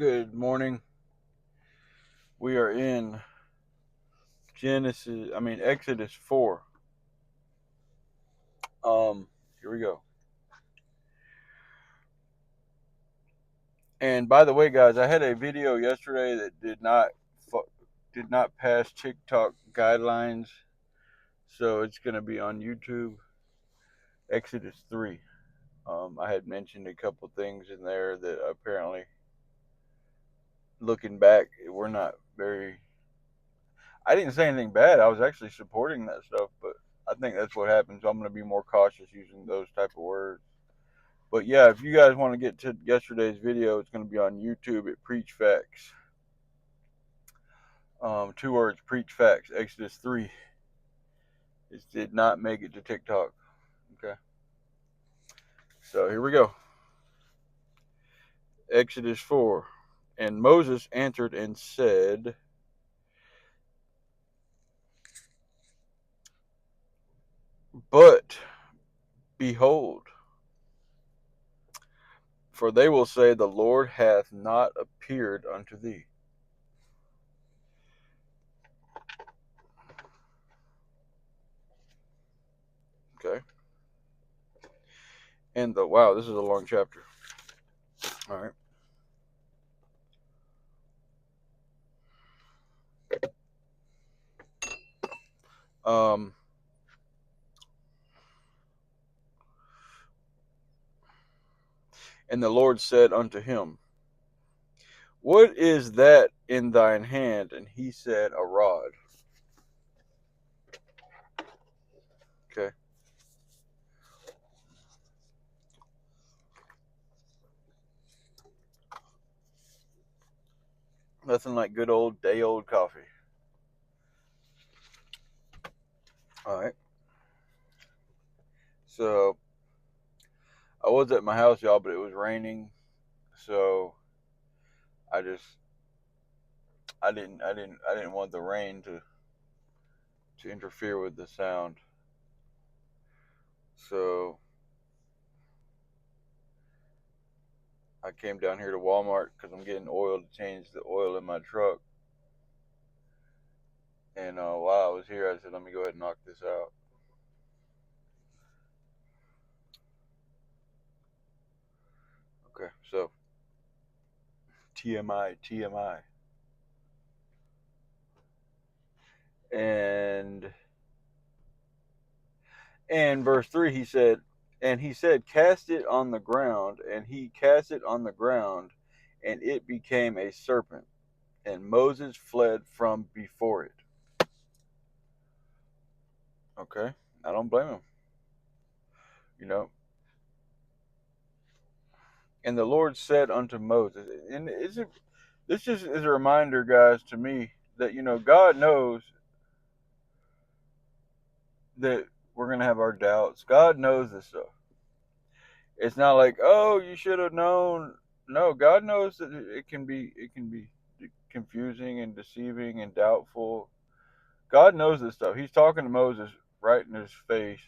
Good morning. We are in Exodus 4. Here we go. And by the way, guys, I had a video yesterday that did not pass TikTok guidelines, so it's going to be on YouTube. Exodus 3. I had mentioned a couple things in there that apparently, looking back, we're not very. I didn't say anything bad. I was actually supporting that stuff, but I think that's what happens. I'm going to be more cautious using those type of words. But yeah, if you guys want to get to yesterday's video, it's going to be on YouTube at Preach Facts. 2 words, Preach Facts. Exodus 3. It did not make it to TikTok. Okay. So here we go. Exodus 4. And Moses answered and said, But behold, for they will say, The Lord hath not appeared unto thee. Okay. And wow, this is a long chapter. All right. And the Lord said unto him, What is that in thine hand? And he said, A rod. Okay. Nothing like good old day old coffee. All right. So I was at my house, y'all, but it was raining, so I just I didn't want the rain to interfere with the sound. So I came down here to Walmart because I'm getting oil to change the oil in my truck. And while I was here, I said, let me go ahead and knock this out. Okay, so TMI. And verse 3, he said, And he said, Cast it on the ground. And he cast it on the ground, and it became a serpent. And Moses fled from before it. Okay, I don't blame him. You know. And the Lord said unto Moses, and this just is a reminder, guys, to me that God knows that we're gonna have our doubts. God knows this stuff. It's not like, oh, you should have known. No, God knows that it can be confusing and deceiving and doubtful. God knows this stuff. He's talking to Moses right in his face.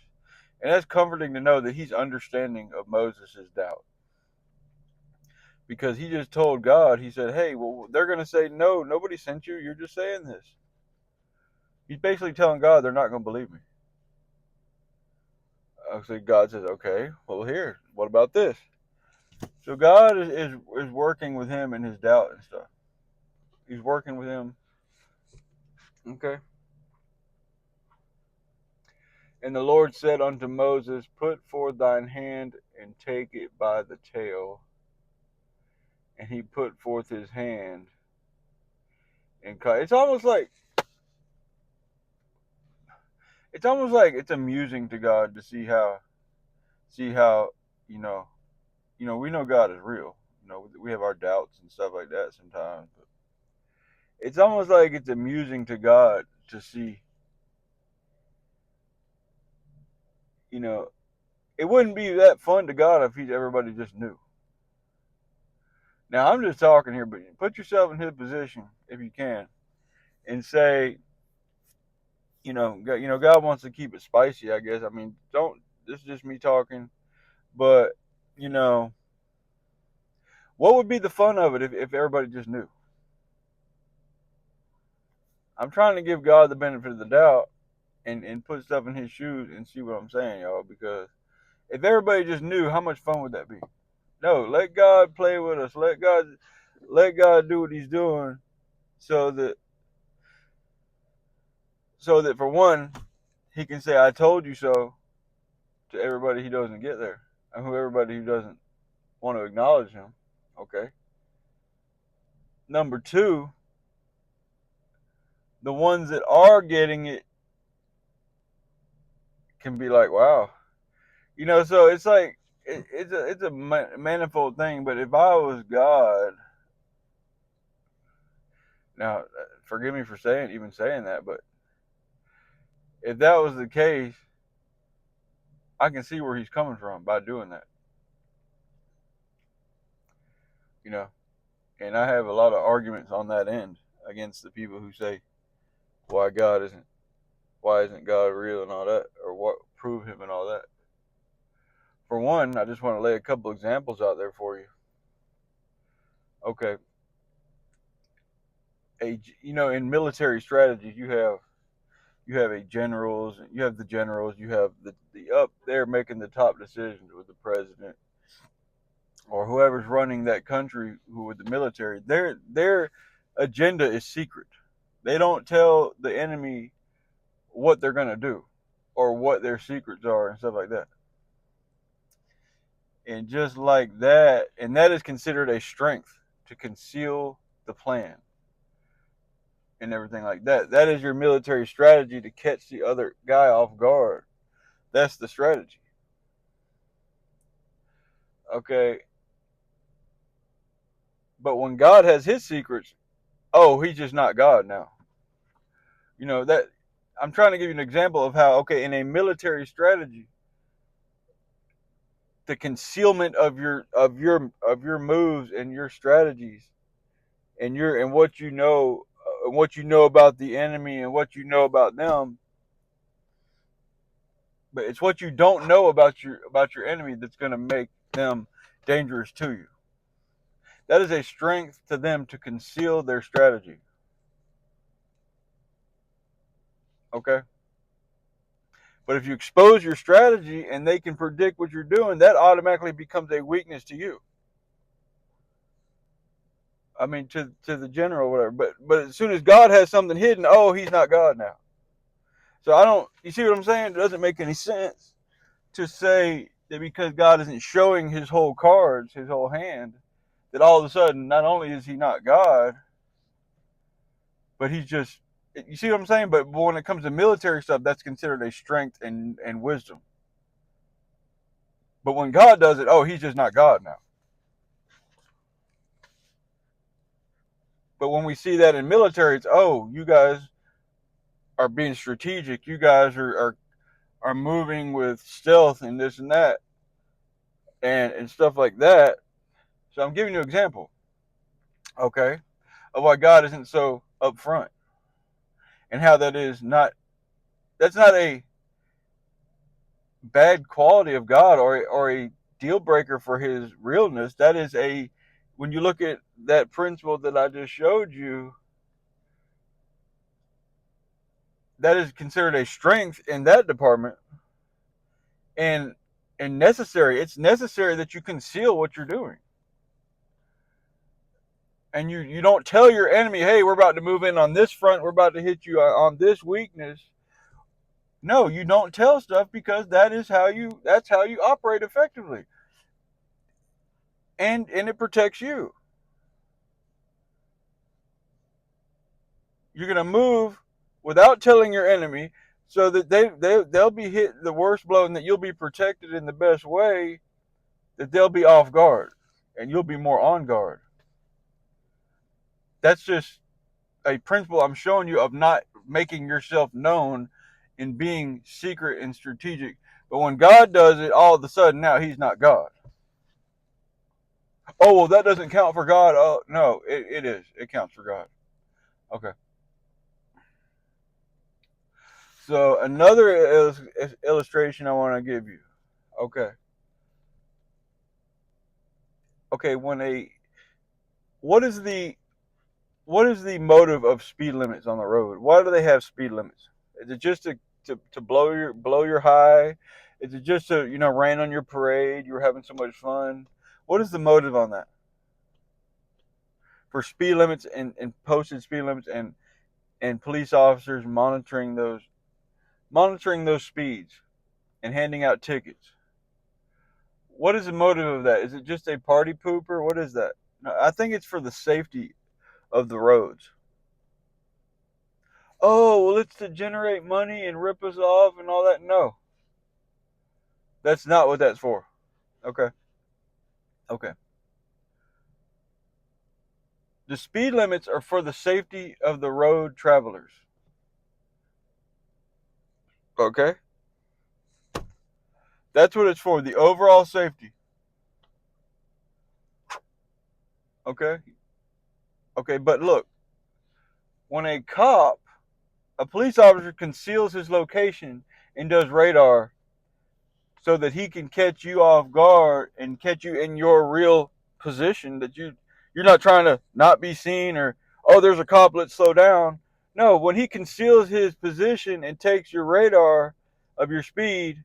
And that's comforting to know that he's understanding of Moses' doubt. Because he just told God, he said, hey, well, they're going to say, no, nobody sent you. You're just saying this. He's basically telling God they're not going to believe me. So God says, okay, well, here, what about this? So God is working with him in his doubt and stuff. He's working with him. Okay. And the Lord said unto Moses, Put forth thine hand and take it by the tail. And he put forth his hand and cut. It's almost like it's amusing to God to see how you know we know God is real. We have our doubts and stuff like that sometimes, but it's almost like it's amusing to God to see. It wouldn't be that fun to God if everybody just knew. Now I'm just talking here, but put yourself in his position if you can, and say, God wants to keep it spicy. I guess. I mean, don't. This is just me talking, but you know, What would be the fun of it if everybody just knew? I'm trying to give God the benefit of the doubt and put stuff in his shoes and see what I'm saying, y'all. Because if everybody just knew, how much fun would that be? No, let God play with us. Let God do what he's doing so that for one, he can say, I told you so to everybody he doesn't get there. And who everybody who doesn't want to acknowledge him. Okay. Number two, the ones that are getting it can be like, wow. So it's like it's a manifold thing. But if I was God, now forgive me for saying that, but if that was the case, I can see where he's coming from by doing that. You know, and I have a lot of arguments on that end against the people who say why God isn't why isn't God real and all that, or what prove him and all that. For one, I just want to lay a couple examples out there for you. Okay, in military strategy, you have a generals, you have the generals, you have the up there making the top decisions with the president or whoever's running that country who with the military. Their agenda is secret. They don't tell the enemy what they're gonna do or what their secrets are and stuff like that. And just like that, and that is considered a strength to conceal the plan and everything like that. That is your military strategy to catch the other guy off guard. That's the strategy. Okay. But when God has his secrets, oh, he's just not God now. That I'm trying to give you an example of how, okay, in a military strategy, the concealment of your moves and your strategies and what you know about the enemy and what you know about them, but it's what you don't know about your enemy that's going to make them dangerous to you. That is a strength to them to conceal their strategy. Okay? But if you expose your strategy and they can predict what you're doing, that automatically becomes a weakness to you. I mean, to the general, whatever. But as soon as God has something hidden, oh, he's not God now. So I don't. You see what I'm saying? It doesn't make any sense to say that because God isn't showing his whole cards, his whole hand, that all of a sudden, not only is he not God, but he's just. You see what I'm saying? But when it comes to military stuff, that's considered a strength and wisdom. But when God does it, oh, he's just not God now. But when we see that in military, it's, oh, you guys are being strategic. You guys are moving with stealth and this and that and stuff like that. So I'm giving you an example, okay, of why God isn't so upfront and how that's not a bad quality of God or a deal breaker for his realness. That is when you look at that principle that I just showed you, that is considered a strength in that department and necessary. It's necessary that you conceal what you're doing. And you don't tell your enemy, hey, we're about to move in on this front, we're about to hit you on this weakness. No, you don't tell stuff because that's how you operate effectively. And it protects you. You're gonna move without telling your enemy so that they'll be hit the worst blow and that you'll be protected in the best way, that they'll be off guard and you'll be more on guard. That's just a principle I'm showing you of not making yourself known and being secret and strategic. But when God does it, all of a sudden now he's not God. Oh, well, that doesn't count for God. Oh, no, it is. It counts for God. Okay. So another illustration I want to give you. Okay. Okay, what is the motive of speed limits on the road? Why do they have speed limits? Is it just to blow your high? Is it just to rain on your parade? You're having so much fun. What is the motive on that for speed limits and posted speed limits and police officers monitoring those speeds and handing out tickets? What is the motive of that? Is it just a party pooper? What is that? No, I think it's for the safety of the roads. Oh, well, it's to generate money and rip us off and all that. No, that's not what that's for. Okay. Okay. The speed limits are for the safety of the road travelers. Okay. That's what it's for. The overall safety. Okay. Okay. But look, when a police officer conceals his location and does radar so that he can catch you off guard and catch you in your real position, that you're not trying to not be seen, or oh, there's a cop, let's slow down. No, when he conceals his position and takes your radar of your speed,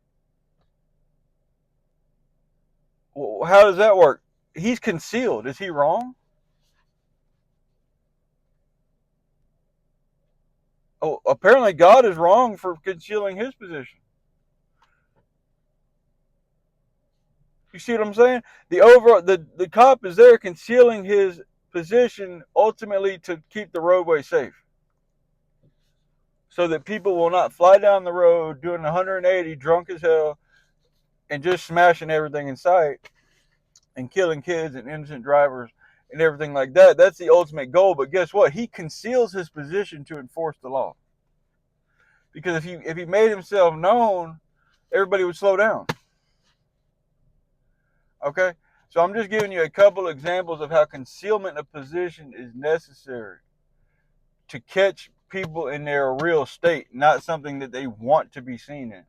how does that work? He's concealed. Is he wrong? Oh, apparently God is wrong for concealing his position. You see what I'm saying? The cop is there concealing his position ultimately to keep the roadway safe, so that people will not fly down the road doing 180 drunk as hell and just smashing everything in sight and killing kids and innocent drivers and everything like that. That's the ultimate goal. But guess what? He conceals his position to enforce the law. Because if he made himself known, everybody would slow down. Okay? So I'm just giving you a couple examples of how concealment of position is necessary to catch people in their real state, not something that they want to be seen in.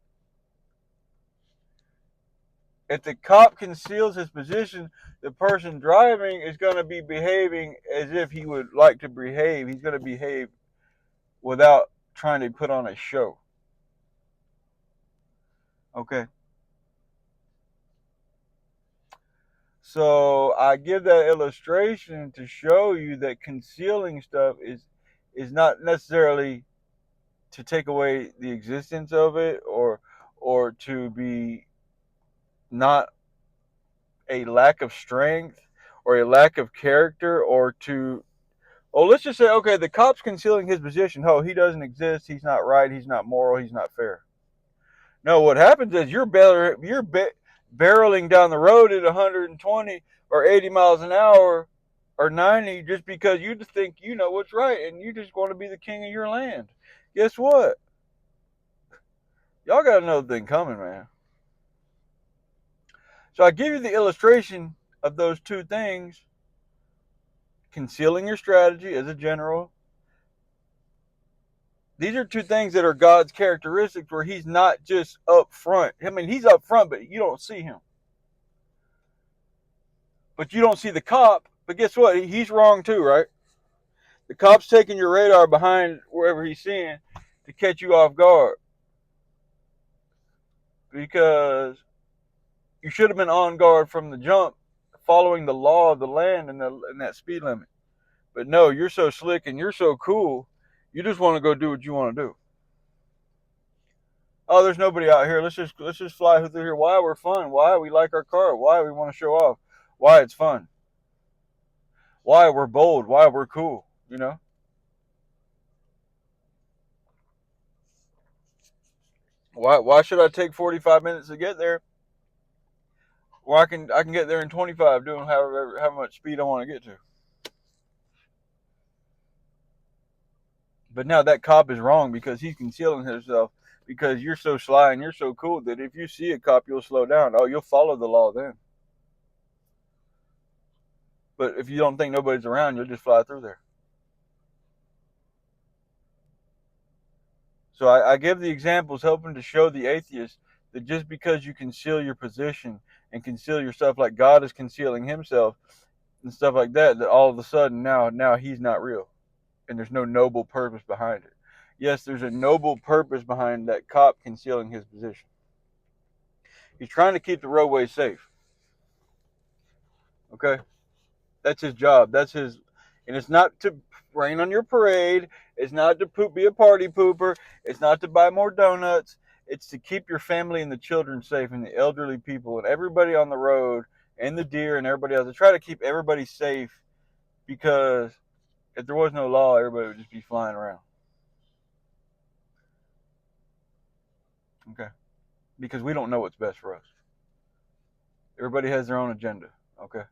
If the cop conceals his position, the person driving is going to be behaving as if he would like to behave. He's going to behave without trying to put on a show. Okay. So I give that illustration to show you that concealing stuff is not necessarily to take away the existence of it, or to be not a lack of strength or a lack of character, or to let's just say, okay, the cop's concealing his position. Oh, he doesn't exist. He's not right. He's not moral. He's not fair. No, what happens is you're barreling down the road at 120 or 80 miles an hour or 90 just because you just think you know what's right and you just want to be the king of your land. Guess what? Y'all got another thing coming, man. So I give you the illustration of those two things: concealing your strategy as a general. These are two things that are God's characteristics, where he's not just up front. I mean, he's up front, but you don't see him. But you don't see the cop. But guess what? He's wrong too, right? The cop's taking your radar behind wherever he's seeing to catch you off guard. Because you should have been on guard from the jump, following the law of the land and that speed limit. But no, you're so slick and you're so cool, you just want to go do what you want to do. Oh, there's nobody out here. Let's just fly through here. Why? We're fun. Why? We like our car. Why? We want to show off. Why? It's fun. Why? We're bold. Why? We're cool. You know? Why should I take 45 minutes to get there? Well, I can get there in 25, doing however much speed I want to get to. But now that cop is wrong because he's concealing himself, because you're so sly and you're so cool that if you see a cop, you'll slow down. Oh, you'll follow the law then. But if you don't think nobody's around, you'll just fly through there. So I give the examples, hoping to show the atheist that just because you conceal your position and conceal yourself like God is concealing himself, and stuff like that, that all of a sudden now he's not real, and there's no noble purpose behind it. Yes, there's a noble purpose behind that cop concealing his position. He's trying to keep the roadway safe. Okay, that's his job. That's his, and it's not to rain on your parade. It's not to be a party pooper. It's not to buy more donuts. It's to keep your family and the children safe, and the elderly people and everybody on the road, and the deer and everybody else. To try to keep everybody safe, because if there was no law, everybody would just be flying around. Okay, because we don't know what's best for us. Everybody has their own agenda. Okay,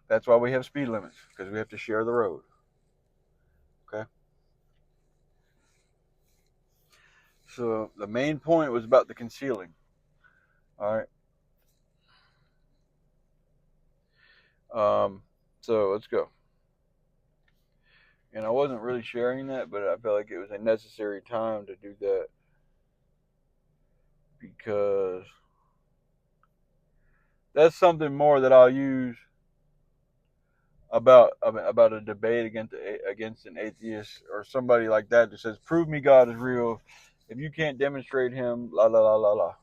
that's why we have speed limits, because we have to share the road. Okay. So the main point was about the concealing. All right. So let's go. And I wasn't really sharing that, but I felt like it was a necessary time to do that, because that's something more that I'll use about a debate against an atheist or somebody like that that says, "Prove me God is real." If you can't demonstrate Him, la la la la la.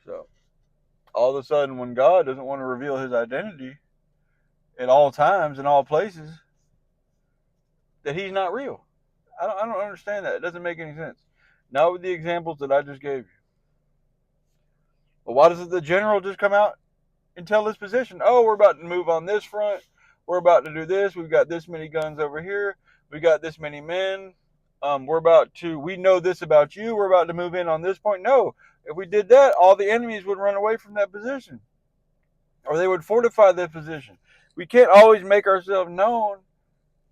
So all of a sudden, when God doesn't want to reveal His identity at all times in all places, that He's not real. I don't understand that. It doesn't make any sense. Not with the examples that I just gave you. But why doesn't the general just come out and tell his position? Oh, we're about to move on this front. We're about to do this. We've got this many guns over here. We got this many men. We know this about you. We're about to move in on this point. No, if we did that, all the enemies would run away from that position, or they would fortify that position. We can't always make ourselves known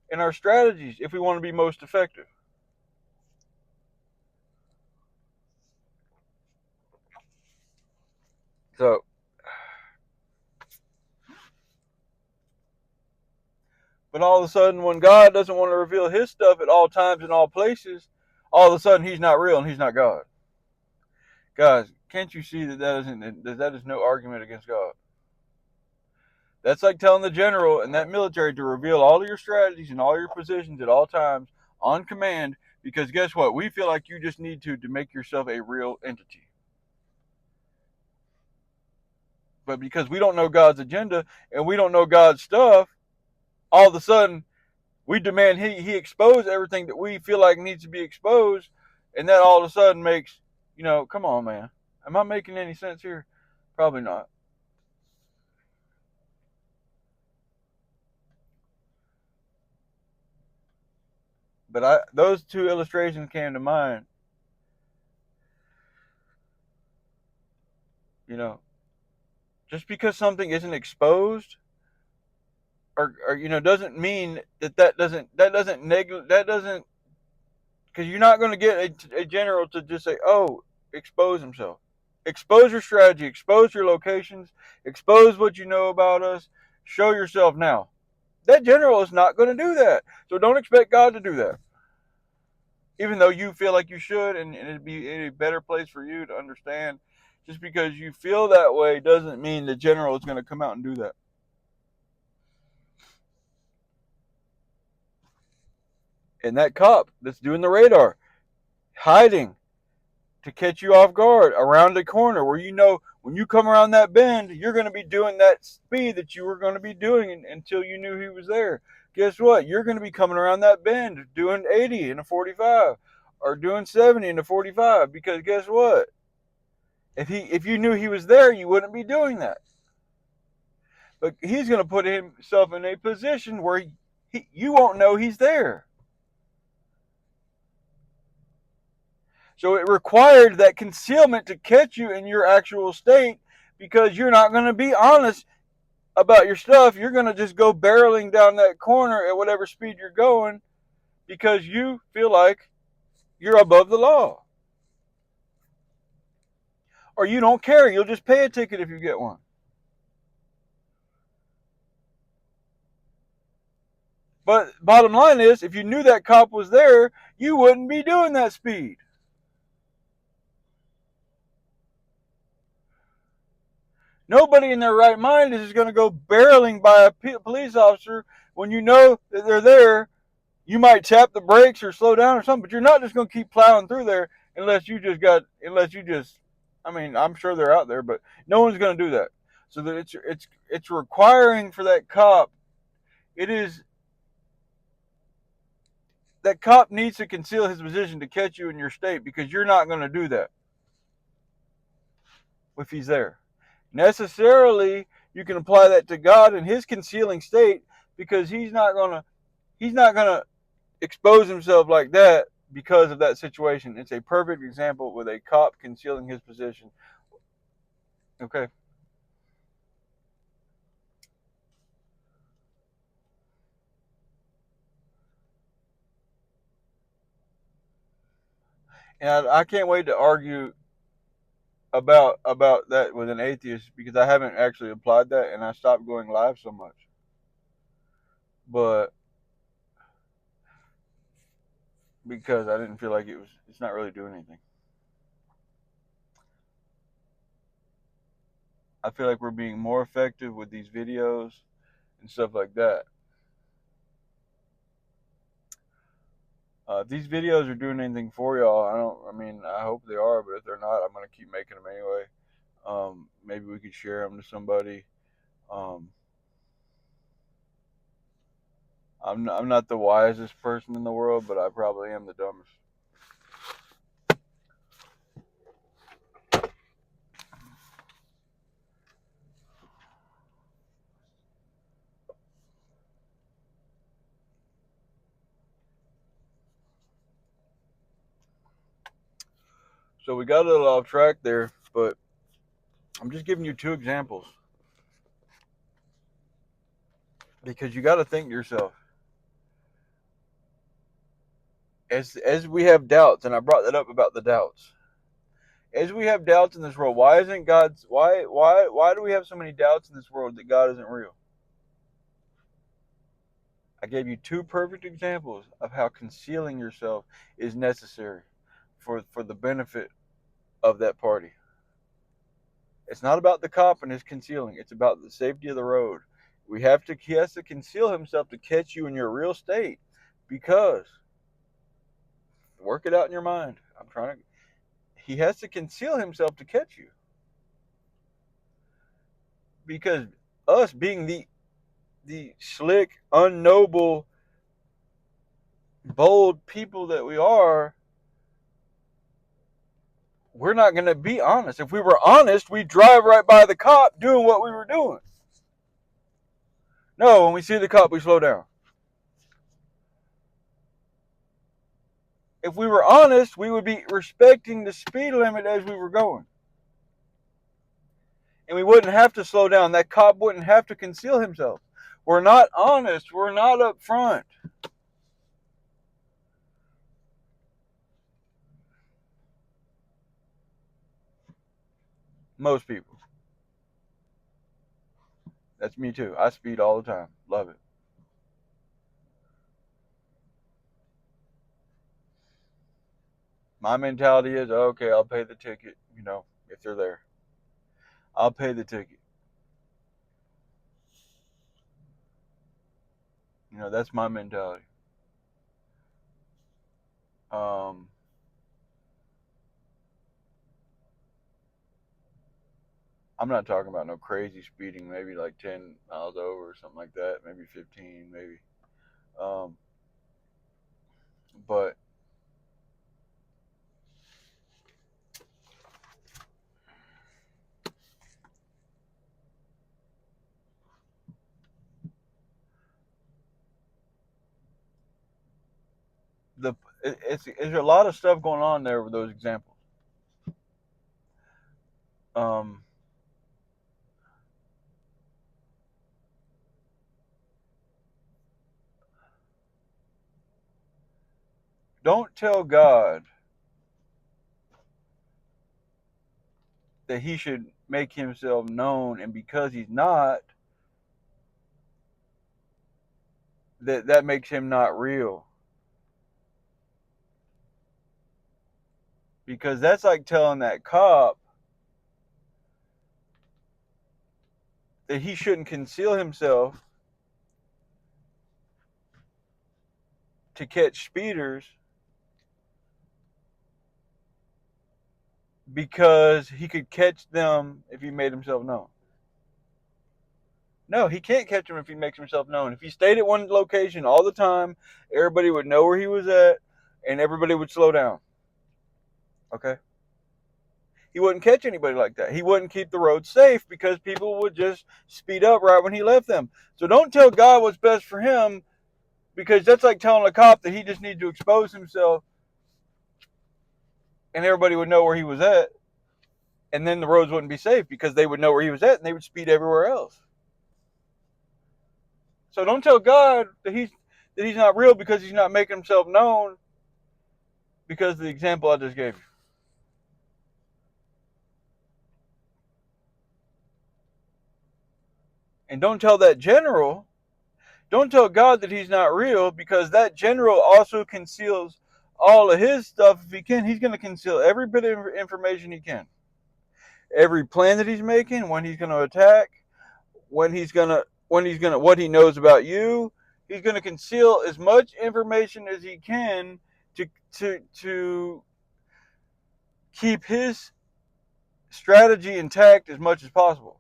in our strategies if we want to be most effective. So, but all of a sudden, when God doesn't want to reveal His stuff at all times and all places, all of a sudden He's not real and He's not God. Guys, can't you see that that is no argument against God? That's like telling the general and that military to reveal all of your strategies and all your positions at all times on command, because guess what? We feel like you just need to make yourself a real entity. But because we don't know God's agenda and we don't know God's stuff, all of a sudden we demand he expose everything that we feel like needs to be exposed, and that all of a sudden makes, come on, man. Am I making any sense here? Probably not. But those two illustrations came to mind. You know, just because something isn't exposed, or doesn't mean that doesn't, because you're not going to get a general to just say, "Oh, expose himself." Expose your strategy, expose your locations, expose what you know about us, show yourself now. That general is not going to do that. So don't expect God to do that. Even though you feel like you should, and it'd be a better place for you to understand, just because you feel that way doesn't mean the general is going to come out and do that. And that cop that's doing the radar, hiding to catch you off guard around the corner, where when you come around that bend, you're going to be doing that speed that you were going to be doing until you knew he was there. Guess what? You're going to be coming around that bend doing 80 in a 45, or doing 70 in a 45, because guess what? If you knew he was there, you wouldn't be doing that. But he's going to put himself in a position where you won't know he's there. So it required that concealment to catch you in your actual state, because you're not going to be honest about your stuff. You're going to just go barreling down that corner at whatever speed you're going, because you feel like you're above the law. Or you don't care. You'll just pay a ticket if you get one. But bottom line is, if you knew that cop was there, you wouldn't be doing that speed. Nobody in their right mind is going to go barreling by a police officer when you know that they're there. You might tap the brakes or slow down or something, but you're not just going to keep plowing through there unless you just, I mean, I'm sure they're out there, but no one's going to do that. So that it's requiring for that cop. It is that cop needs to conceal his position to catch you in your state because you're not going to do that if he's there. Necessarily, you can apply that to God in his concealing state because he's not gonna expose himself like that because of that situation. It's a perfect example with a cop concealing his position. Okay. And I can't wait to argue about that with an atheist because I haven't actually applied that and I stopped going live so much. But because I didn't feel like it's not really doing anything. I feel like we're being more effective with these videos and stuff like that. If these videos are doing anything for y'all, I mean, I hope they are, but if they're not, I'm gonna keep making them anyway. Maybe we could share them to somebody. Um, I'm not the wisest person in the world, but I probably am the dumbest. So we got a little off track there, but I'm just giving you two examples because you got to think to yourself as we have doubts, and I brought that up about the doubts. As we have doubts in this world, why do we have so many doubts in this world that God isn't real? I gave you two perfect examples of how concealing yourself is necessary for the benefit of that party. It's not about the cop and his concealing. It's about the safety of the road. He has to conceal himself to catch you in your real state because work it out in your mind. He has to conceal himself to catch you because us being the slick, unnoble, bold people that we are, we're not going to be honest. If we were honest, we'd drive right by the cop doing what we were doing. No, when we see the cop, we slow down. If we were honest, we would be respecting the speed limit as we were going. And we wouldn't have to slow down. That cop wouldn't have to conceal himself. We're not honest. We're not upfront. Most people. That's me too. I speed all the time. Love it. My mentality is okay, I'll pay the ticket, if they're there. I'll pay the ticket. That's my mentality. Um, I'm not talking about no crazy speeding, maybe like 10 miles over or something like that, maybe 15, maybe. Um, but the it's a lot of stuff going on there with those examples. Um, don't tell God that he should make himself known, and because he's not, that makes him not real. Because that's like telling that cop that he shouldn't conceal himself to catch speeders because he could catch them if he made himself known. No, he can't catch them if he makes himself known. If he stayed at one location all the time, everybody would know where he was at, and everybody would slow down. Okay? He wouldn't catch anybody like that. He wouldn't keep the road safe because people would just speed up right when he left them. So don't tell God what's best for him, because that's like telling a cop that he just needs to expose himself and everybody would know where he was at. And then the roads wouldn't be safe because they would know where he was at and they would speed everywhere else. So don't tell God that he's not real because he's not making himself known, because of the example I just gave you. And don't tell that general, don't tell God that he's not real, because that general also conceals all of his stuff if he can. He's going to conceal every bit of information he can. Every plan that he's making, when he's going to attack, what he knows about you. He's going to conceal as much information as he can to keep his strategy intact as much as possible.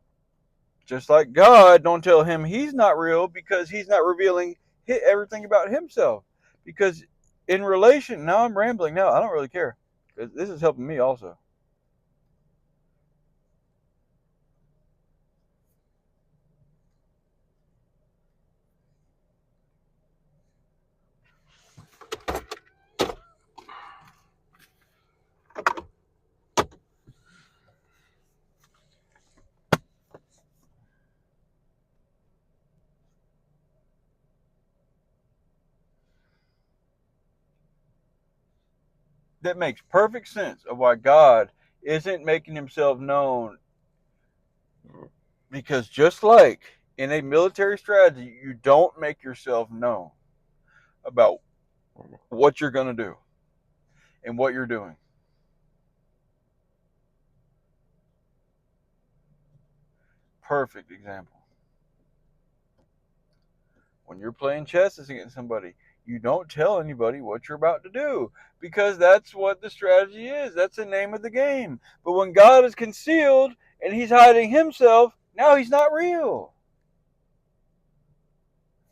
Just like God, don't tell him he's not real, because he's not revealing everything about himself. Because in relation, now I'm rambling now, I don't really care, because this is helping me also. That makes perfect sense of why God isn't making himself known. Because just like in a military strategy, you don't make yourself known about what you're going to do and what you're doing. Perfect example. When you're playing chess against somebody, you don't tell anybody what you're about to do, because that's what the strategy is. That's the name of the game. But when God is concealed and he's hiding himself, now he's not real.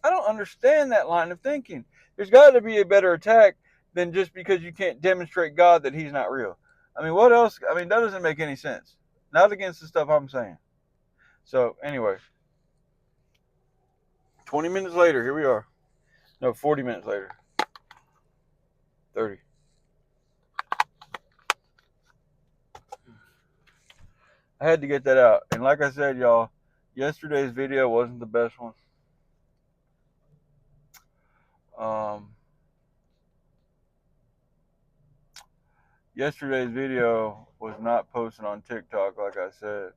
I don't understand that line of thinking. There's got to be a better attack than just because you can't demonstrate God that he's not real. I mean, what else? I mean, that doesn't make any sense. Not against the stuff I'm saying. So, anyway, 20 minutes later, here we are. No, 40 minutes later. 30. I had to get that out. And like I said, y'all, yesterday's video wasn't the best one. Yesterday's video was not posted on TikTok, like I said,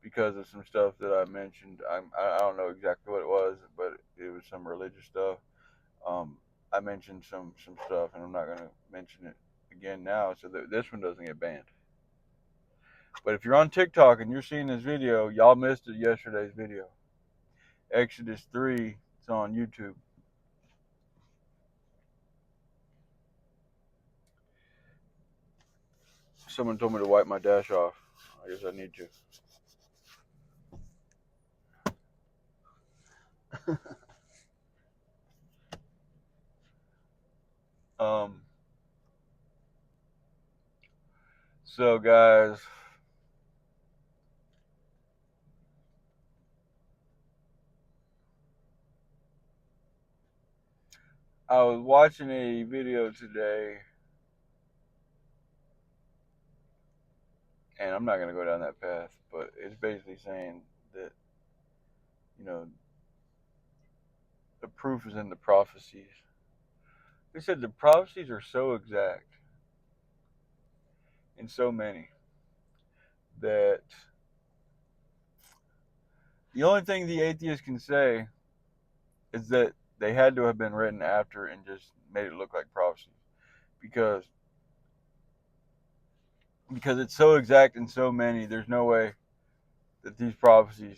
because of some stuff that I mentioned. I don't know exactly what it was, but it was some religious stuff. I mentioned some stuff, and I'm not going to mention it again now, so that this one doesn't get banned. But if you're on TikTok and you're seeing this video, y'all missed it, yesterday's video. Exodus 3, it's on YouTube. Someone told me to wipe my dash off. I guess I need to. So guys, I was watching a video today, and I'm not going to go down that path, but it's basically saying that, you know, the proof is in the prophecies. They said the prophecies are so exact and so many that the only thing the atheist can say is that they had to have been written after and just made it look like prophecies, because it's so exact and so many. There's no way that these prophecies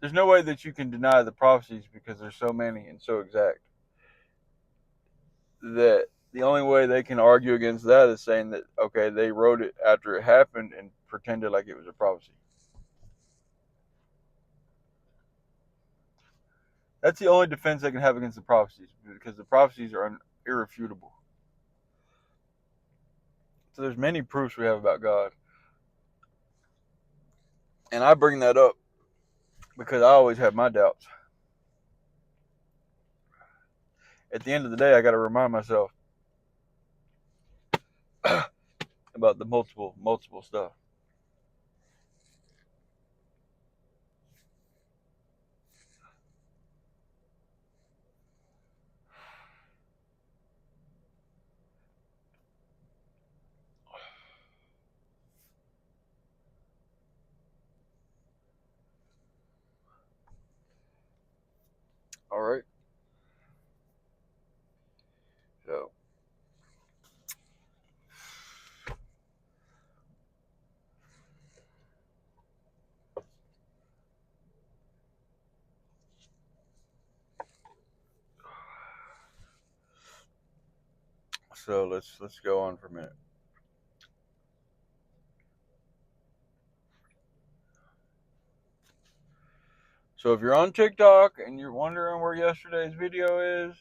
there's no way that you can deny the prophecies because there's so many and so exact that the only way they can argue against that is saying that, okay, they wrote it after it happened and pretended like it was a prophecy. That's the only defense they can have against the prophecies, because the prophecies are irrefutable. So there's many proofs we have about God. And I bring that up because I always have my doubts. At the end of the day, I got to remind myself about the multiple stuff. All right. So, let's go on for a minute. So if you're on TikTok and you're wondering where yesterday's video is,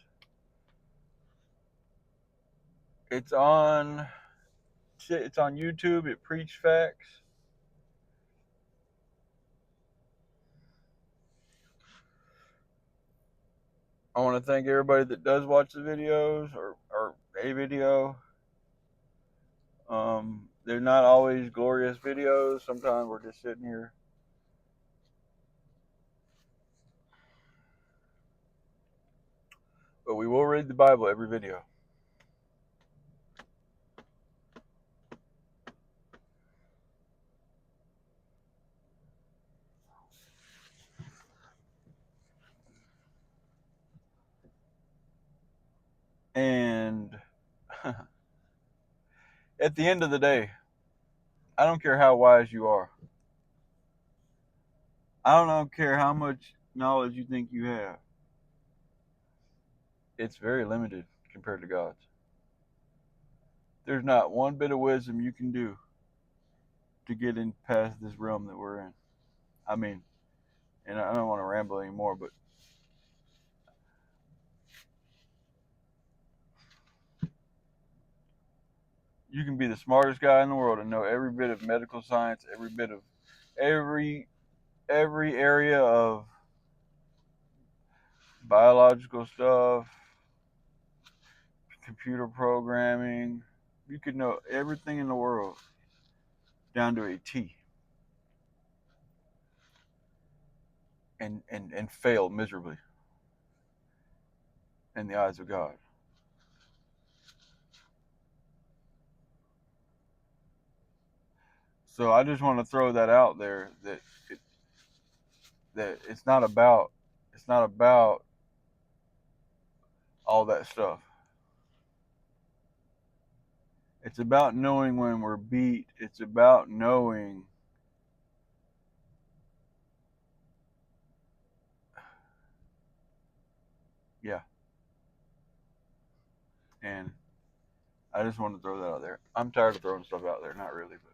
it's on YouTube at Preach Facts. I want to thank everybody that does watch the videos or a video. They're not always glorious videos. Sometimes we're just sitting here. But we will read the Bible every video. And at the end of the day, I don't care how wise you are. I don't care how much knowledge you think you have. It's very limited compared to God's. There's not one bit of wisdom you can do to get in past this realm that we're in. I mean, and I don't want to ramble anymore, but you can be the smartest guy in the world and know every bit of medical science, every bit of every area of biological stuff, computer programming. You could know everything in the world down to a T and fail miserably in the eyes of God. So I just want to throw that out there that it's not about all that stuff. It's about knowing when we're beat. It's about knowing yeah. And I just want to throw that out there. I'm tired of throwing stuff out there, not really, but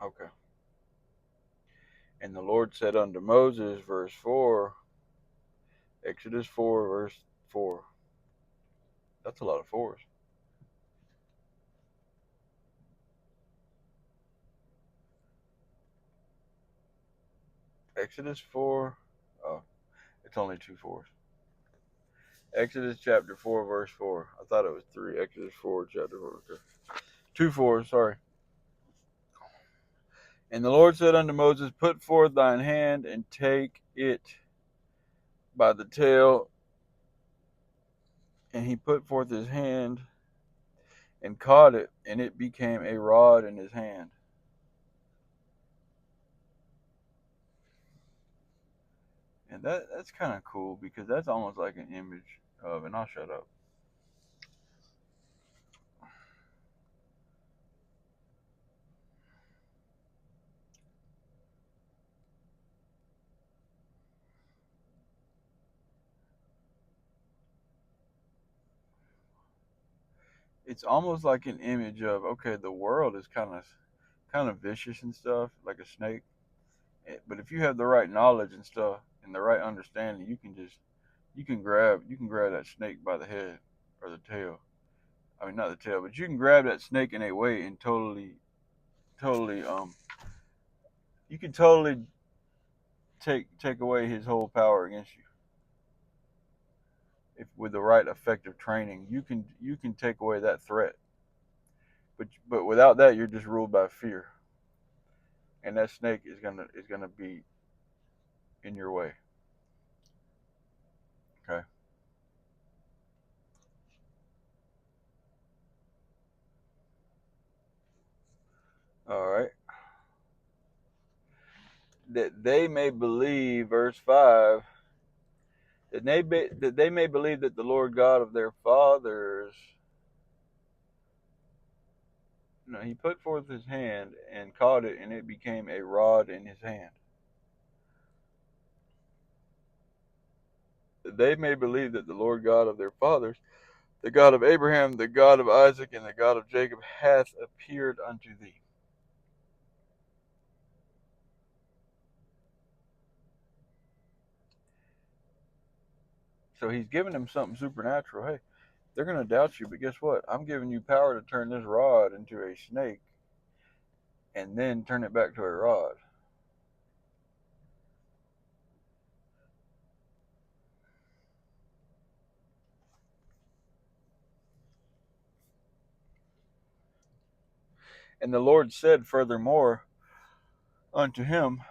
okay. And the Lord said unto Moses, verse 4, Exodus 4, verse 4. That's a lot of fours. Exodus 4. Oh, it's only two fours. Exodus chapter 4, verse 4. I thought it was 3. Exodus 4, chapter 4. Okay. 2:4, sorry. And the Lord said unto Moses, Put forth thine hand and take it by the tail. And he put forth his hand and caught it, and it became a rod in his hand. And that's kind of cool, because that's almost like an image of, and I'll shut up. It's almost like an image of, okay, the world is kind of vicious and stuff, like a snake. But if you have the right knowledge and stuff and the right understanding, you can grab that snake by the head or the tail. I mean, not the tail, but you can grab that snake in a way and totally you can totally take away his whole power against you. If with the right effective training, you can take away that threat. But without that, you're just ruled by fear, and that snake is gonna be in your way. Okay. All right. That they may believe, verse 5, that they may believe that the Lord God of their fathers. No, he put forth his hand and caught it, and it became a rod in his hand. That they may believe that the Lord God of their fathers, the God of Abraham, the God of Isaac, and the God of Jacob, hath appeared unto thee. So he's giving them something supernatural. Hey, they're going to doubt you, but guess what? I'm giving you power to turn this rod into a snake and then turn it back to a rod. And the Lord said furthermore unto him.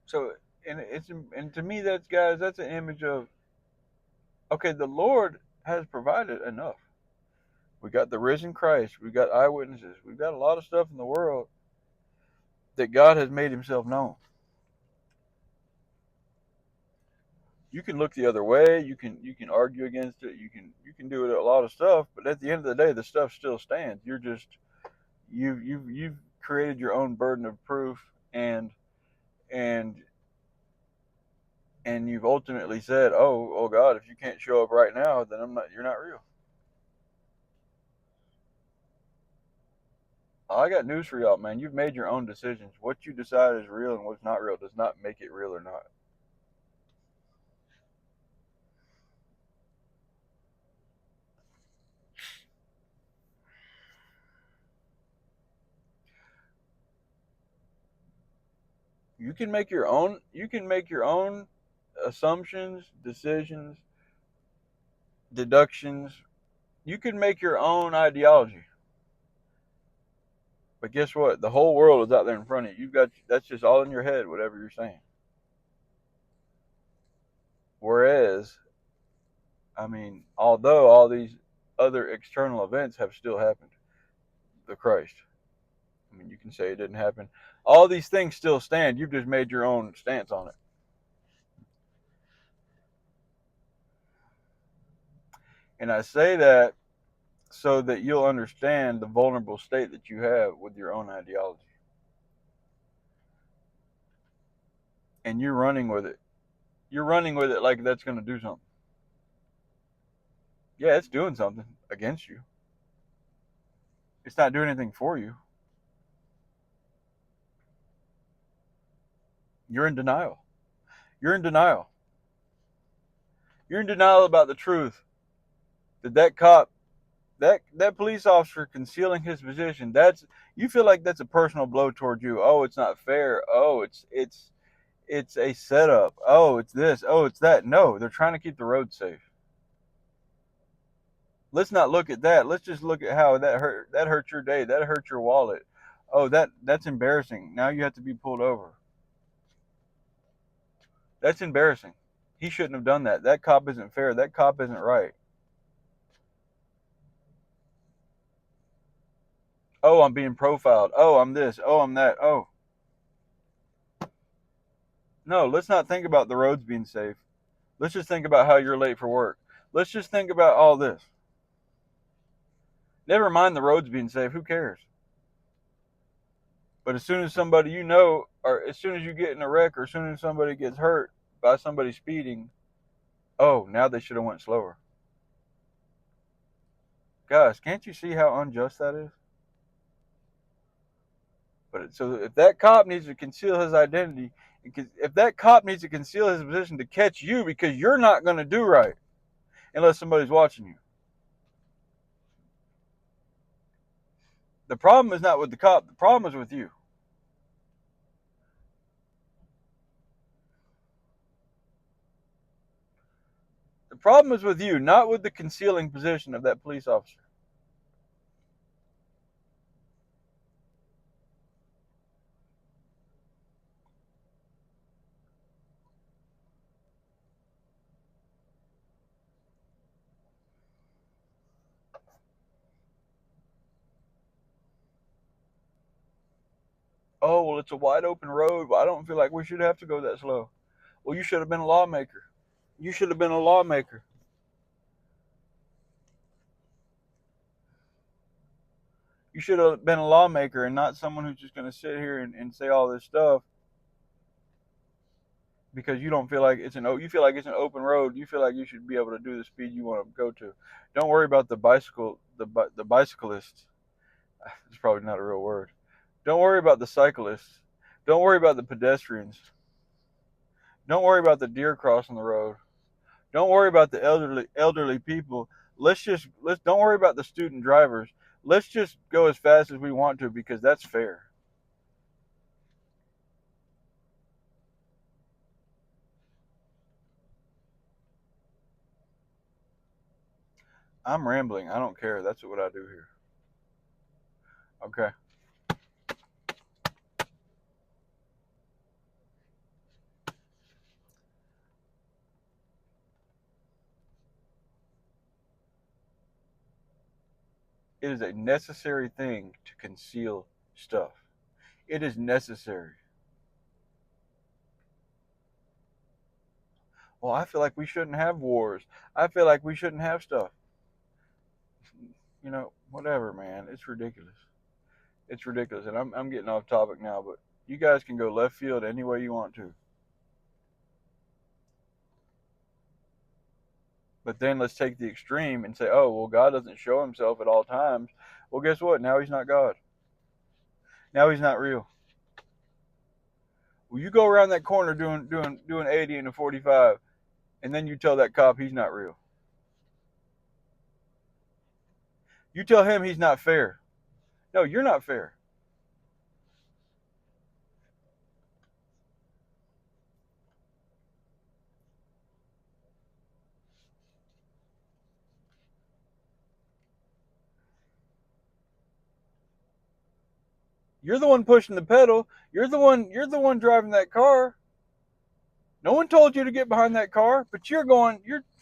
So, and to me, that's an image of, okay, the Lord has provided enough. We got the risen Christ. We got eyewitnesses. We've got a lot of stuff in the world that God has made himself known. You can look the other way. You can argue against it. You can do a lot of stuff. But at the end of the day, the stuff still stands. You're just you've created your own burden of proof, and and you've ultimately said, oh God, if you can't show up right now, then you're not real. I got news for y'all, man. You've made your own decisions. What you decide is real and what's not real does not make it real or not. You can make your own assumptions, decisions, deductions. You can make your own ideology. But guess what? The whole world is out there in front of you. That's just all in your head, whatever you're saying. Whereas, I mean, although all these other external events have still happened, the Christ. I mean, you can say it didn't happen. All these things still stand. You've just made your own stance on it. And I say that so that you'll understand the vulnerable state that you have with your own ideology. And you're running with it. You're running with it like that's going to do something. Yeah, it's doing something against you. It's not doing anything for you. You're in denial. You're in denial. You're in denial about the truth that cop, that police officer concealing his position. That's, you feel like that's a personal blow toward you. Oh, it's not fair. Oh, it's a setup. Oh, it's this. Oh, it's that. No, they're trying to keep the road safe. Let's not look at that. Let's just look at how that hurt your day. That hurt your wallet. Oh, that's embarrassing. Now you have to be pulled over. That's embarrassing. He shouldn't have done that. That cop isn't fair. That cop isn't right. Oh, I'm being profiled. Oh, I'm this. Oh, I'm that. Oh. No, let's not think about the roads being safe. Let's just think about how you're late for work. Let's just think about all this. Never mind the roads being safe. Who cares? But as soon as somebody you know, or as soon as you get in a wreck, or as soon as somebody gets hurt by somebody speeding, oh, now they should have went slower. Guys, can't you see how unjust that is? But so if that cop needs to conceal his identity, if that cop needs to conceal his position to catch you because you're not going to do right unless somebody's watching you. The problem is not with the cop. The problem is with you. The problem is with you, not with the concealing position of that police officer. Oh, well, it's a wide open road. Well, I don't feel like we should have to go that slow. Well, you should have been a lawmaker. You should have been a lawmaker. You should have been a lawmaker and not someone who's just going to sit here and say all this stuff because you don't feel like you feel like it's an open road. You feel like you should be able to do the speed you want to go to. Don't worry about the bicyclists. It's probably not a real word. Don't worry about the cyclists. Don't worry about the pedestrians. Don't worry about the deer crossing the road. Don't worry about the elderly people. Let's don't worry about the student drivers. Let's just go as fast as we want to because that's fair. I'm rambling. I don't care. That's what I do here. Okay. It is a necessary thing to conceal stuff. It is necessary. Well, I feel like we shouldn't have wars. I feel like we shouldn't have stuff. Whatever, man. It's ridiculous. It's ridiculous. And I'm getting off topic now, but you guys can go left field any way you want to. But then let's take the extreme and say, oh, well, God doesn't show himself at all times. Well, guess what? Now he's not God. Now he's not real. Well, you go around that corner doing 80 and a 45, and then you tell that cop he's not real. You tell him he's not fair. No, you're not fair. You're the one pushing the pedal. You're the one driving that car. No one told you to get behind that car, but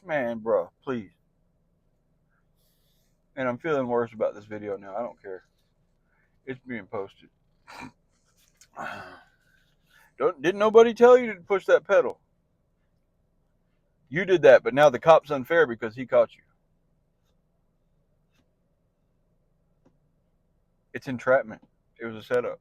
man, bro, please. And I'm feeling worse about this video now. I don't care. It's being posted. Didn't nobody tell you to push that pedal? You did that, but now the cop's unfair because he caught you. It's entrapment. It was a setup.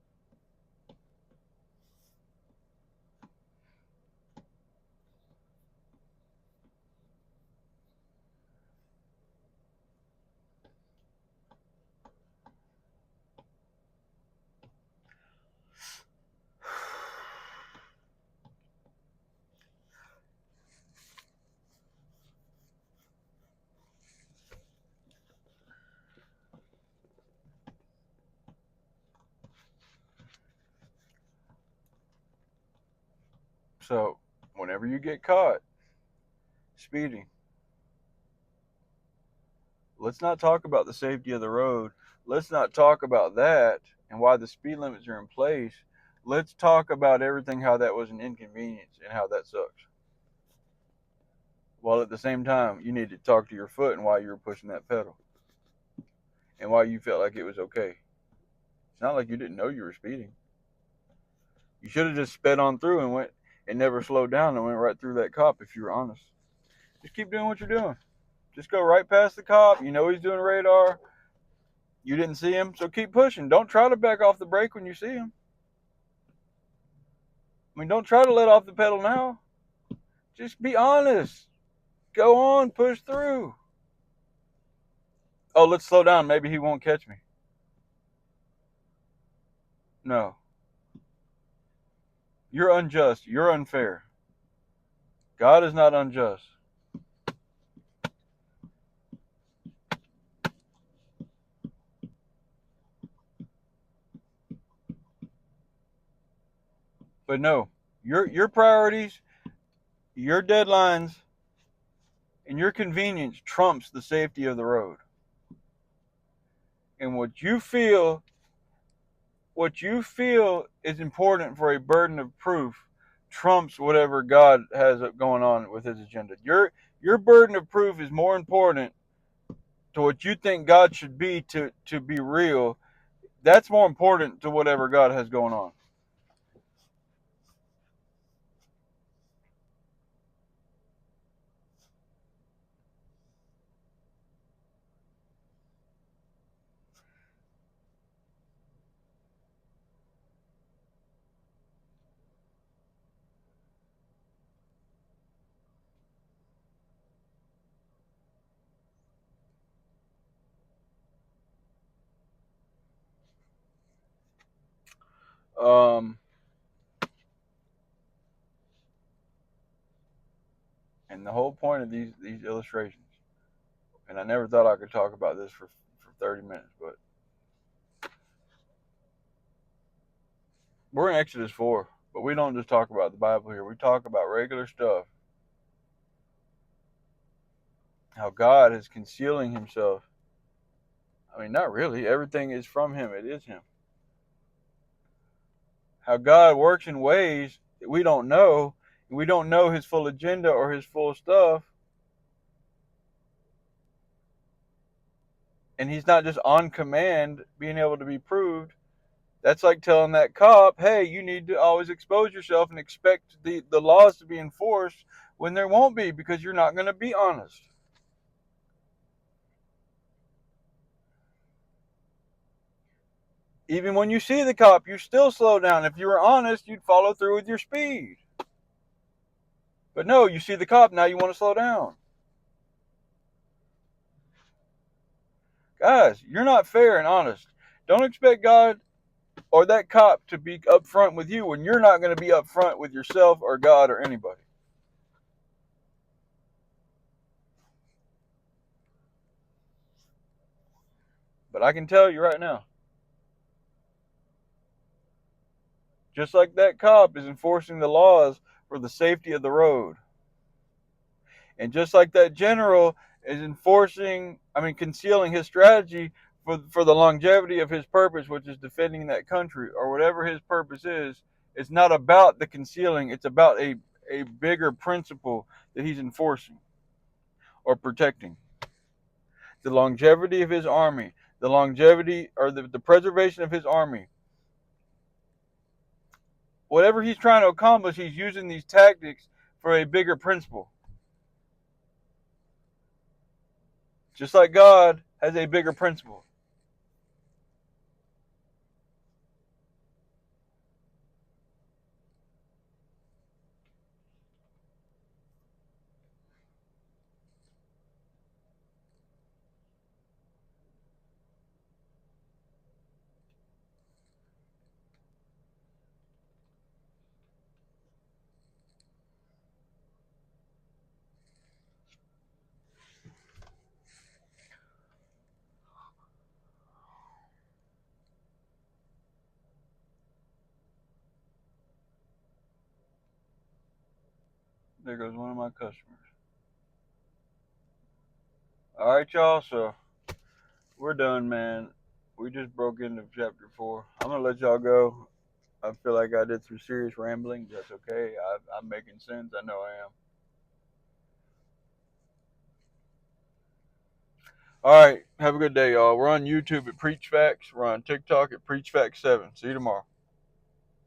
So, whenever you get caught speeding, let's not talk about the safety of the road. Let's not talk about that and why the speed limits are in place. Let's talk about everything, how that was an inconvenience and how that sucks. While at the same time, you need to talk to your foot and why you were pushing that pedal and why you felt like it was okay. It's not like you didn't know you were speeding. You should have just sped on through and went and never slowed down and went right through that cop if you were honest. Just keep doing what you're doing. Just go right past the cop. You know he's doing radar. You didn't see him, so keep pushing. Don't try to back off the brake when you see him. I mean, don't try to let off the pedal now. Just be honest. Go on, push through. Oh, let's slow down. Maybe he won't catch me. No. You're unjust. You're unfair. God is not unjust. But no, your priorities, your deadlines, and your convenience trumps the safety of the road. And what you feel is important for a burden of proof trumps whatever God has going on with his agenda. Your burden of proof is more important to what you think God should be to be real. That's more important to whatever God has going on. Um, and the whole point of these illustrations, and I never thought I could talk about this for 30 minutes, but we're in Exodus 4, but we don't just talk about the Bible here. We talk about regular stuff. How God is concealing himself. I mean, not really. Everything is from him. It is him. How God works in ways that we don't know. We don't know his full agenda or his full stuff. And he's not just on command being able to be proved. That's like telling that cop, hey, you need to always expose yourself and expect the laws to be enforced when there won't be because you're not going to be honest. Even when you see the cop, you still slow down. If you were honest, you'd follow through with your speed. But no, you see the cop, now you want to slow down. Guys, you're not fair and honest. Don't expect God or that cop to be upfront with you when you're not going to be upfront with yourself or God or anybody. But I can tell you right now, just like that cop is enforcing the laws for the safety of the road, and just like that general is concealing his strategy for the longevity of his purpose, which is defending that country or whatever his purpose is, it's not about the concealing, it's about a bigger principle that he's enforcing or protecting. The longevity of his army, the longevity or the preservation of his army. Whatever he's trying to accomplish, he's using these tactics for a bigger principle. Just like God has a bigger principle. There goes one of my customers. All right, y'all. So we're done, man. We just broke into chapter 4. I'm gonna let y'all go. I feel like I did some serious rambling. That's okay. I'm making sense. I know I am. All right. Have a good day, y'all. We're on YouTube at Preach Facts. We're on TikTok at Preach Facts 7. See you tomorrow.